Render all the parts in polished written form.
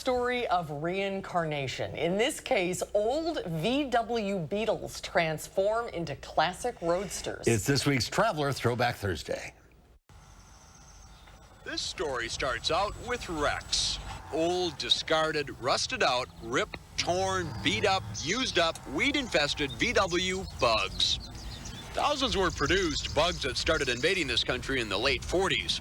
story of reincarnation. In this case, old VW Beetles transform into classic roadsters. It's this week's Traveler Throwback Thursday. This story starts out with wrecks. Old, discarded, rusted out, ripped, torn, beat up, used up, weed-infested VW bugs. Thousands were produced, bugs that started invading this country in the late 40s.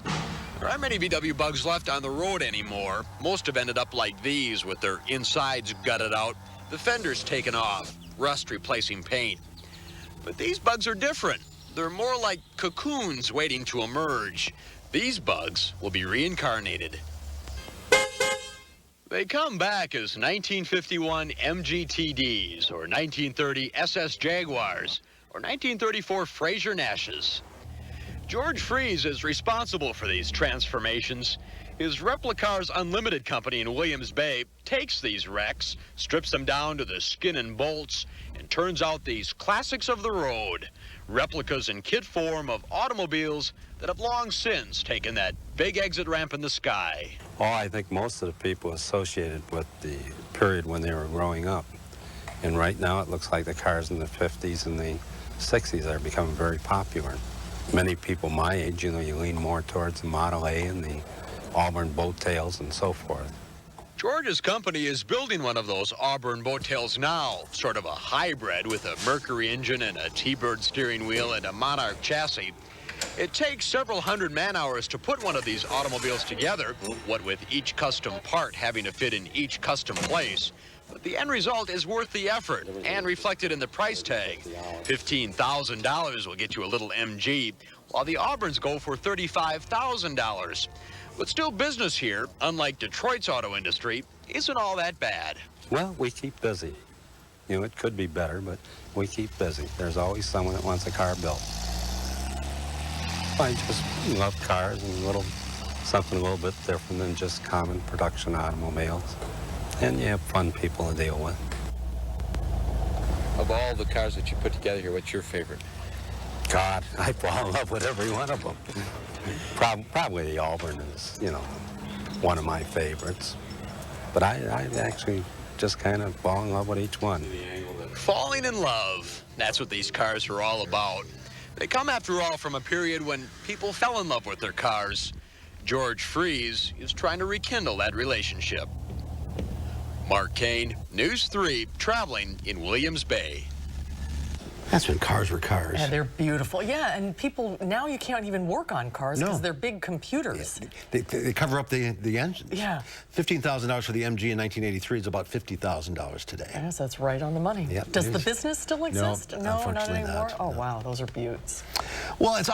There aren't many VW bugs left on the road anymore. Most have ended up like these, with their insides gutted out, the fenders taken off, rust replacing paint. But these bugs are different. They're more like cocoons waiting to emerge. These bugs will be reincarnated. They come back as 1951 MGTDs, or 1930 SS Jaguars, or 1934 Fraser Nashes. George Fries is responsible for these transformations. His Replicars Unlimited company in Williams Bay takes these wrecks, strips them down to the skin and bolts, and turns out these classics of the road, replicas in kit form of automobiles that have long since taken that big exit ramp in the sky. Oh, I think most of the people associated with the period when they were growing up. And right now it looks like the cars in the 50s and the 60s are becoming very popular. Many people my age, you lean more towards the Model A and the Auburn boat tails and so forth. George's company is building one of those Auburn boat tails now, sort of a hybrid with a Mercury engine and a T-Bird steering wheel and a Monarch chassis. It takes several hundred man-hours to put one of these automobiles together, what with each custom part having to fit in each custom place. But the end result is worth the effort and reflected in the price tag. $15,000 will get you a little MG, while the Auburns go for $35,000. But still, business here, unlike Detroit's auto industry, isn't all that bad. Well, we keep busy. It could be better, but we keep busy. There's always someone that wants a car built. I just love cars and something a little bit different than just common production automobiles. And you have fun people to deal with. Of all the cars that you put together here, what's your favorite? God, I fall in love with every one of them. Probably the Auburn is, one of my favorites. But I actually just kind of fall in love with each one. Falling in love, that's what these cars are all about. They come, after all, from a period when people fell in love with their cars. George Fries is trying to rekindle that relationship. Mark Kane, News 3, traveling in Williams Bay. That's when cars were cars. Yeah, they're beautiful. Yeah, and people, now you can't even work on cars because they're big computers. Yeah, they cover up the engines. Yeah. $15,000 for the MG in 1983 is about $50,000 today. Yes, that's right on the money. Yep, Does the business still exist? No, not unfortunately anymore? not. Oh, No. wow, those are beauts. Well, it's